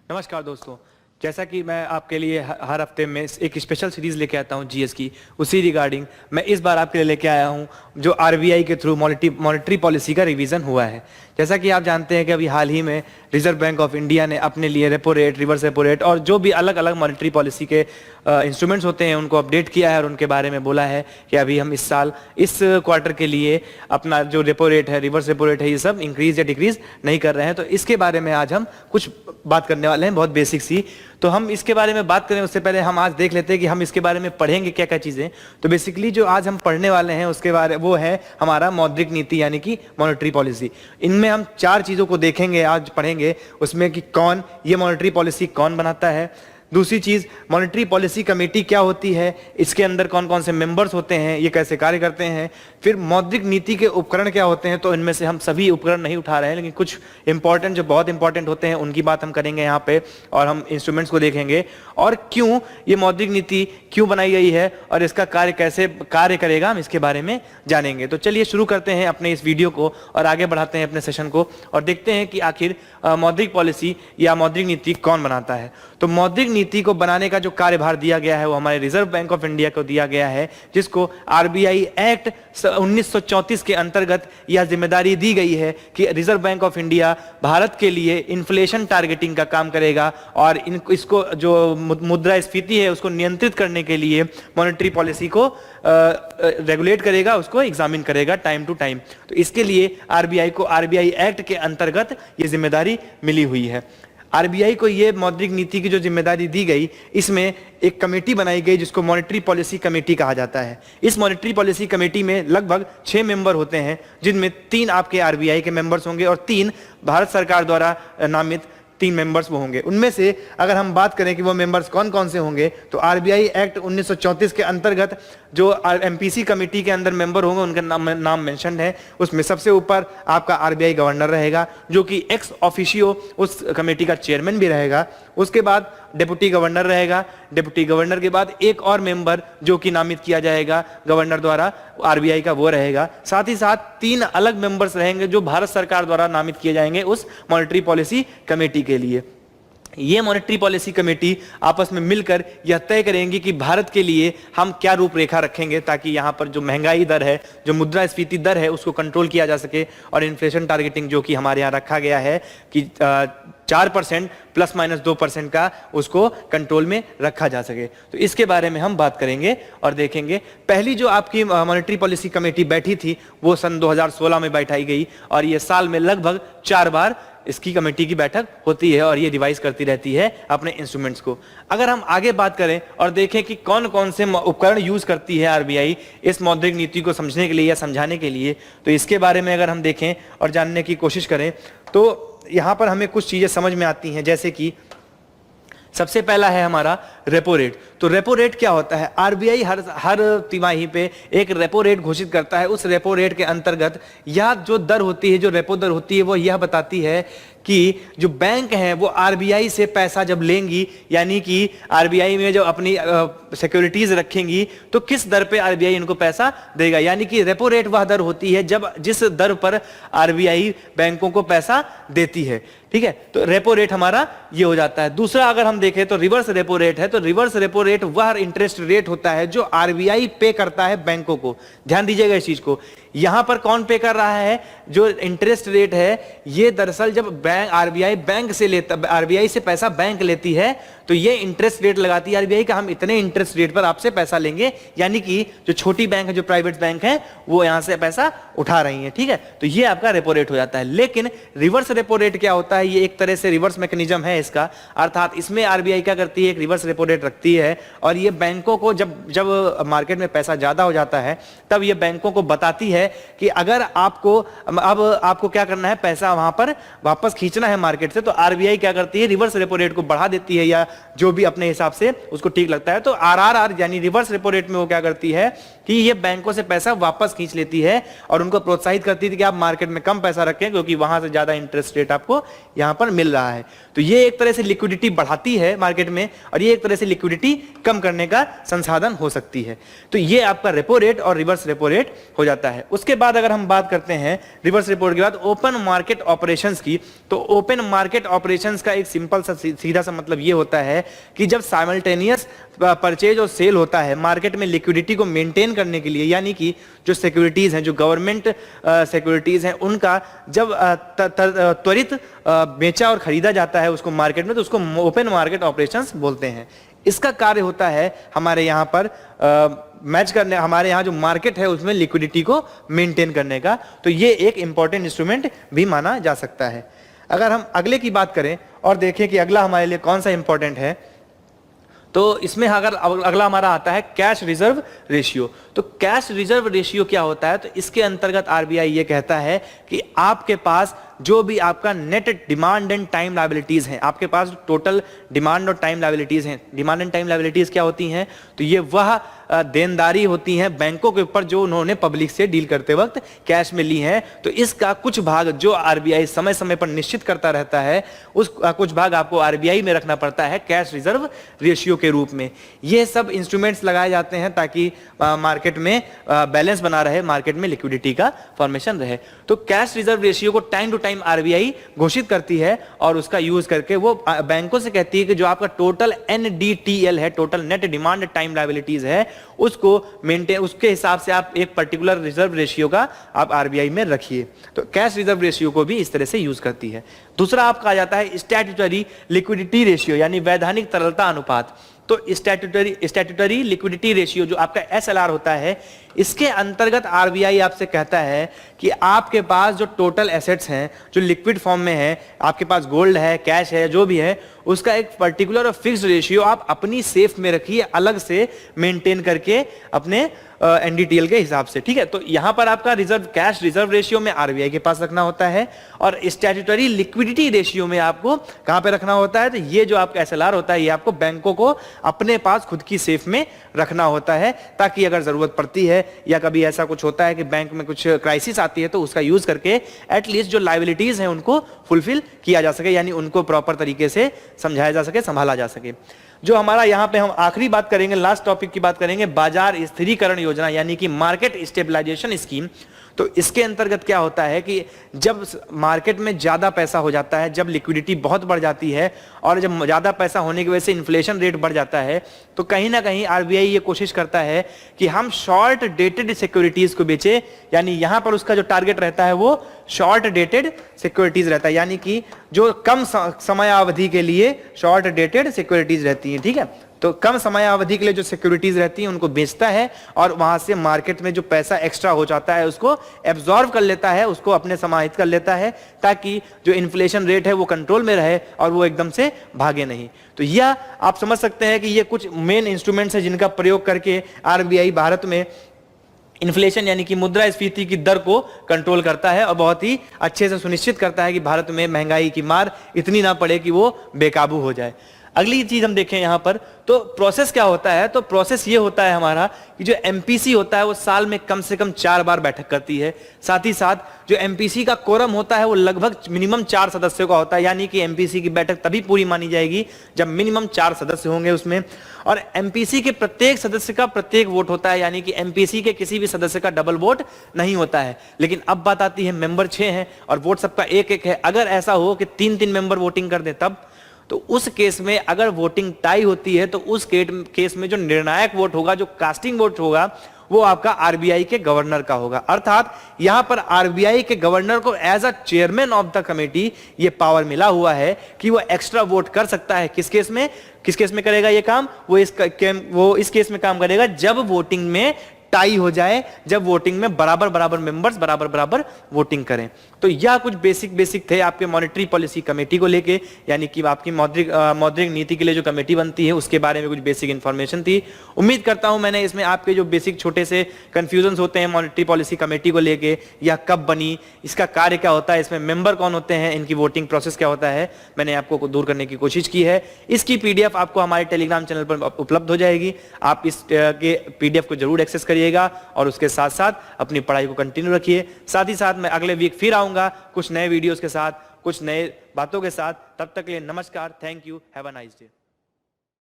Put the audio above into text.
नमस्कार दोस्तों। जैसा कि मैं आपके लिए हर हफ्ते में एक स्पेशल सीरीज लेके आता हूं जीएस की, उसी रिगार्डिंग मैं इस बार आपके लिए लेके आया हूं जो आरबीआई के थ्रू मॉनेटरी पॉलिसी का रिवीजन हुआ है। जैसा कि आप जानते हैं कि अभी हाल ही में रिजर्व बैंक ऑफ इंडिया ने अपने लिए repo rate, reverse repo rate और जो भी अलग अलग मॉनेटरी पॉलिसी के इंस्ट्रूमेंट्स होते हैं उनको अपडेट किया है और उनके बारे में बोला है कि अभी हम इस साल इस क्वार्टर के लिए अपना जो रेपो रेट है, रिवर्स रेपो रेट है, ये सब इंक्रीज या डिक्रीज नहीं कर रहे हैं। तो इसके बारे में आज हम कुछ बात करने वाले हैं, बहुत बेसिक सी। तो हम इसके बारे में बात करें उससे पहले हम आज देख लेते हैं कि हम इसके बारे में पढ़ेंगे क्या क्या चीजें। तो बेसिकली जो आज हम पढ़ने वाले हैं उसके बारे वो है हमारा मौद्रिक नीति यानी कि मॉनेटरी पॉलिसी। इनमें हम चार चीजों को देखेंगे, आज पढ़ेंगे उसमें कि कौन ये मॉनेटरी पॉलिसी कौन बनाता है। दूसरी चीज, मॉनेटरी पॉलिसी कमेटी क्या होती है, इसके अंदर कौन कौन से मेंबर्स होते हैं, ये कैसे कार्य करते हैं। फिर मौद्रिक नीति के उपकरण क्या होते हैं, तो इनमें से हम सभी उपकरण नहीं उठा रहे हैं, लेकिन कुछ इंपॉर्टेंट जो बहुत इंपॉर्टेंट होते हैं उनकी बात हम करेंगे यहाँ पे, और हम इंस्ट्रूमेंट्स को देखेंगे और क्यों ये मौद्रिक नीति क्यों बनाई गई है और इसका कार्य कैसे कार्य करेगा, हम इसके बारे में जानेंगे। तो चलिए शुरू करते हैं अपने इस वीडियो को और आगे बढ़ाते हैं अपने सेशन को और देखते हैं कि आखिर मौद्रिक पॉलिसी या मौद्रिक नीति कौन बनाता है। तो मौद्रिक नीति को बनाने का जो कार्यभार दिया गया है वो हमारे रिजर्व बैंक ऑफ इंडिया को दिया गया है, जिसको आरबीआई एक्ट 1934 के अंतर्गत यह जिम्मेदारी दी गई है कि reserve bank of India Bharat के लिए इन्फ्लेशन टारगेटिंग का काम करेगा और इसको जो मुद्रास्फीति है उसको नियंत्रित करने के लिए मॉनेटरी पॉलिसी को रेगुलेट करेगा, उसको एग्जामिन करेगा टाइम टू टाइम। तो इसके लिए आरबीआई को आरबीआई एक्ट के अंतर्गत यह जिम्मेदारी मिली हुई है। आरबीआई को ये मौद्रिक नीति की जो जिम्मेदारी दी गई, इसमें एक कमेटी बनाई गई जिसको मॉनेटरी पॉलिसी कमेटी कहा जाता है। इस मॉनेटरी पॉलिसी कमेटी में लगभग 6 मेंबर होते हैं, जिनमें 3 आपके आरबीआई के मेंबर्स होंगे और 3 भारत सरकार द्वारा नामित 3 मेंबर्स वो होंगे। उनमें से अगर हम बात करें कि वो मेंबर्स कौन कौन से होंगे, तो आरबीआई एक्ट 1934 के अंतर्गत जो एमपीसी कमेटी के अंदर मेंबर होंगे उनका नाम मेंशन है। उसमें सबसे ऊपर आपका आरबीआई गवर्नर रहेगा, जो कि एक्स ऑफिशियो उस कमेटी का चेयरमैन भी रहेगा। उसके बाद डिप्टी गवर्नर रहेगा। डिप्टी गवर्नर के बाद एक और मेंबर जो कि नामित किया जाएगा गवर्नर द्वारा आरबीआई का, वो रहेगा। साथ ही साथ 3 अलग मेंबर्स रहेंगे जो भारत सरकार द्वारा नामित किए जाएंगे उस मॉनेटरी पॉलिसी कमेटी के लिए। ये मॉनेटरी पॉलिसी कमेटी आपस में मिलकर यह तय करेंगी कि भारत के लिए हम क्या रूपरेखा रखेंगे ताकि यहाँ पर जो महंगाई दर है, जो मुद्रास्फीति दर है, उसको कंट्रोल किया जा सके और इन्फ्लेशन टारगेटिंग जो कि हमारे यहाँ रखा गया है कि 4% ±2% का उसको कंट्रोल में रखा जा सके। तो इसके बारे में हम बात करेंगे और देखेंगे। पहली जो आपकी मॉनेटरी पॉलिसी कमेटी बैठी थी वो सन 2016 में बैठाई गई और ये साल में लगभग 4 बार इसकी कमेटी की बैठक होती है और ये रिवाइज करती रहती है अपने इंस्ट्रूमेंट्स को। अगर हम आगे बात करें और देखें कि कौन कौन से उपकरण यूज करती है आरबीआई इस मौद्रिक नीति को समझने के लिए या समझाने के लिए, तो इसके बारे में अगर हम देखें और जानने की कोशिश करें तो यहां पर हमें कुछ चीजें समझ में आती हैं। जैसे कि सबसे पहला है हमारा रेपो रेट। तो रेपो रेट क्या होता है? आरबीआई हर तिमाही पे एक रेपो रेट घोषित करता है। उस रेपो रेट के अंतर्गत यह जो दर होती है, जो रेपो दर होती है, वो यह बताती है कि जो बैंक हैं वो आरबीआई से पैसा जब लेंगी, यानी कि आरबीआई में जो अपनी सिक्योरिटीज रखेंगी, तो किस दर पे आरबीआई इनको पैसा देगा। यानी कि रेपो रेट वह दर होती है जब जिस दर पर आरबीआई बैंकों को पैसा देती है। ठीक है, तो रेपो रेट हमारा ये हो जाता है। दूसरा अगर हम देखें तो रिवर्स रेपो रेट है। तो रिवर्स रेपो रेट वह इंटरेस्ट रेट होता है जो आरबीआई पे करता है बैंकों को। ध्यान दीजिएगा इस चीज को। यहां पर कौन पे कर रहा है? जो इंटरेस्ट रेट है ये दरअसल जब आरबीआई से पैसा बैंक लेती है तो ये इंटरेस्ट रेट लगाती है आरबीआई का, हम इतने इंटरेस्ट रेट पर आपसे पैसा लेंगे। यानी कि जो छोटी बैंक है, जो प्राइवेट बैंक है, वो यहां से पैसा उठा रही है। ठीक है, तो ये आपका रेपो रेट हो जाता है। लेकिन रिवर्स रेपो रेट क्या होता है? ये एक तरह से रिवर्स मैकेनिज्म है इसका। अर्थात इसमें आरबीआई क्या करती है? एक रिवर्स रेपो रेट रखती है और ये बैंकों को जब मार्केट में पैसा ज्यादा हो जाता है तब ये बैंकों को बताती है कि अगर आपको क्या करना है, पैसा वहां पर वापस खींचना है मार्केट से, तो आरबीआई क्या करती है? रिवर्स रेपो रेट को बढ़ा देती है या जो भी अपने हिसाब से उसको ठीक लगता है। तो आरआरआर यानी रिवर्स रेपो रेट में वो क्या करती है कि ये बैंकों से पैसा वापस खींच लेती है और उनको प्रोत्साहित करती थी कि आप मार्केट में कम पैसा रखें क्योंकि वहां से ज्यादा इंटरेस्ट रेट आपको यहां पर मिल रहा है। तो ये एक तरह से लिक्विडिटी बढ़ाती है मार्केट में और ये एक तरह से लिक्विडिटी कम करने का संसाधन हो सकती है। तो ये आपका रेपो रेट और रिवर्स रेपो रेट हो जाता है। उसके बाद अगर हम बात करते हैं रिवर्स रिपोर्ट के बाद ओपन मार्केट ऑपरेशंस की, तो ओपन मार्केट ऑपरेशंस का एक सिंपल सा सीधा सा मतलब ये होता है कि जब साइमल्टेनियस परचेज और सेल होता है मार्केट में लिक्विडिटी को मेंटेन करने के लिए, यानी कि जो सिक्योरिटीज हैं, जो गवर्नमेंट सिक्योरिटीज हैं, उनका जब त्वरित बेचा और खरीदा जाता है उसको मार्केट में, तो उसको ओपन मार्केट ऑपरेशंस बोलते हैं। इसका कार्य होता है हमारे यहाँ पर मैच करने, हमारे यहाँ जो मार्केट है उसमें लिक्विडिटी को मेंटेन करने का। तो ये एक इंपॉर्टेंट इंस्ट्रूमेंट भी माना जा सकता है। अगर हम अगले की बात करें और देखें कि अगला हमारे लिए कौन सा इंपॉर्टेंट है, तो इसमें अगर अगला हमारा आता है कैश रिजर्व रेशियो। तो कैश रिजर्व रेशियो क्या होता है? तो इसके अंतर्गत आरबीआई ये कहता है कि आपके पास जो भी आपका net demand and time liabilities हैं, आपके पास टोटल डिमांड और टाइम लायबिलिटीज हैं। डिमांड एंड टाइम लायबिलिटीज क्या होती हैं? तो ये वह देनदारी होती हैं बैंकों के ऊपर जो उन्होंने पब्लिक से डील करते वक्त कैश में ली हैं। तो इसका कुछ भाग जो आरबीआई समय समय पर निश्चित करता रहता है, उस कुछ भाग आपको आरबीआई में रखना पड़ता है कैश रिजर्व रेशियो के रूप में। ये सब इंस्ट्रूमेंट्स लगाए जाते हैं ताकि मार्केट में बैलेंस बना रहे, मार्केट में लिक्विडिटी का फॉर्मेशन रहे। तो कैश रिजर्व रेशियो को टाइम टू टाइम आरबीआई घोषित करती है और उसका यूज करके वो बैंकों से कहती है कि जो आपका टोटल एनडीटीएल है, total net demand time liabilities है, उसको मेंटेन, उसके हिसाब से आप एक पर्टिकुलर रिजर्व रेशियो का आप आरबीआई में रखिए। तो कैश रिजर्व रेशियो को भी इस तरह से यूज करती है। दूसरा आपका आ जाता है स्टैट्यूटरी लिक्विडिटी रेशियो, यानी वैधानिक तरलता अनुपात। तो स्टैट्यूटरी लिक्विडिटी रेशियो जो आपका एसएलआर होता है, इसके अंतर्गत आरबीआई आपसे कहता है कि आपके पास जो टोटल एसेट्स हैं जो लिक्विड फॉर्म में है, आपके पास गोल्ड है, कैश है, जो भी है, उसका एक पर्टिकुलर और फिक्स्ड रेशियो आप अपनी सेफ में रखिए, अलग से मेंटेन करके अपने एनडीटीएल के हिसाब से। ठीक है, तो यहां पर आपका रिजर्व कैश रिजर्व रेशियो में आरबीआई के पास रखना होता है और स्टैट्यूटरी लिक्विडिटी रेशियो में आपको कहां पे रखना होता है? तो ये जो आपका एसएलआर होता है ये आपको बैंकों को अपने पास खुद की सेफ में रखना होता है, ताकि अगर जरूरत पड़ती है या कभी ऐसा कुछ होता है कि बैंक में कुछ क्राइसिस आती है तो उसका यूज करके एटलीस्ट जो लायबिलिटीज हैं उनको फुलफिल किया जा सके, यानी उनको प्रॉपर तरीके से समझाया जा सके, संभाला जा सके। जो हमारा यहां पे हम आखिरी बात करेंगे, लास्ट टॉपिक की बात करेंगे, बाजार स्थिरीकरण योजना, यानी कि मार्केट स्टेबलाइजेशन स्कीम। तो इसके अंतर्गत क्या होता है कि जब मार्केट में ज्यादा पैसा हो जाता है, जब लिक्विडिटी बहुत बढ़ जाती है और जब ज्यादा पैसा होने की वजह से इन्फ्लेशन रेट बढ़ जाता है, तो कहीं ना कहीं आरबीआई ये कोशिश करता है कि हम शॉर्ट डेटेड सिक्योरिटीज को बेचे, यानी यहां पर उसका जो टारगेट रहता है वो शॉर्ट डेटेड सिक्योरिटीज रहता है, यानी कि जो कम समय अवधि के लिए शॉर्ट डेटेड सिक्योरिटीज रहती हैं। ठीक है, तो कम समय अवधि के लिए जो सिक्योरिटीज रहती हैं उनको बेचता है और वहां से मार्केट में जो पैसा एक्स्ट्रा हो जाता है उसको एब्जॉर्ब कर लेता है, उसको अपने समाहित कर लेता है, ताकि जो इन्फ्लेशन रेट है वो कंट्रोल में रहे और वो एकदम से भागे नहीं। तो यह आप समझ सकते हैं कि ये कुछ मेन इंस्ट्रूमेंट्स हैं जिनका प्रयोग करके आरबीआई भारत में इन्फ्लेशन यानी कि मुद्रास्फीति की दर को कंट्रोल करता है और बहुत ही अच्छे से सुनिश्चित करता है कि भारत में महंगाई की मार इतनी ना पड़े कि वो बेकाबू हो जाए। अगली चीज हम देखें यहां पर, तो प्रोसेस क्या होता है? तो प्रोसेस ये होता है हमारा कि जो एमपीसी होता है वो साल में कम से कम 4 बार बैठक करती है। साथ ही साथ जो एमपीसी का कोरम होता है वो लगभग मिनिमम 4 सदस्यों का होता है, यानी कि एमपीसी की बैठक तभी पूरी मानी जाएगी जब मिनिमम 4 सदस्य होंगे उसमें। और एमपीसी के प्रत्येक सदस्य का प्रत्येक वोट होता है, यानी कि एमपीसी के किसी भी सदस्य का डबल वोट नहीं होता है। लेकिन अब बात आती है, मेंबर 6 हैं और वोट सबका एक एक है। अगर ऐसा हो कि 3-3 मेंबर वोटिंग कर दे तब, तो उस केस में अगर वोटिंग टाई होती है तो उस केस में जो निर्णायक वोट होगा, जो कास्टिंग वोट होगा, वो आपका आरबीआई के गवर्नर का होगा। अर्थात यहां पर आरबीआई के गवर्नर को as a chairman of the committee ये पावर मिला हुआ है कि वो एक्स्ट्रा वोट कर सकता है। किस केस में? किस केस में करेगा ये काम? वो इस केस में काम करेगा जब वोटिंग में टाई हो जाए, जब वोटिंग में बराबर मेंबर्स बराबर वोटिंग करें। तो यह कुछ बेसिक थे आपके मॉनेटरी पॉलिसी कमेटी को लेके, यानी कि आपकी मौद्रिक नीति के लिए जो कमेटी बनती है उसके बारे में कुछ बेसिक इंफॉर्मेशन थी। उम्मीद करता हूं मैंने इसमें आपके जो बेसिक छोटे से कंफ्यूजन होते हैं मॉनेटरी पॉलिसी कमेटी को लेके, या कब बनी, इसका कार्य क्या होता है, इसमें मेंबर कौन होते हैं, इनकी वोटिंग प्रोसेस क्या होता है, मैंने आपको दूर करने की कोशिश की है। इसकी पीडीएफ आपको हमारे टेलीग्राम चैनल पर उपलब्ध हो जाएगी। आप इस के पीडीएफ को जरूर एक्सेस करिएगा और उसके साथ साथ अपनी पढ़ाई को कंटिन्यू रखिए। साथ ही साथ मैं अगले वीक फिर आऊंगा कुछ नए वीडियोस के साथ, कुछ नए बातों के साथ। तब तक के लिए नमस्कार, thank you, have a nice day.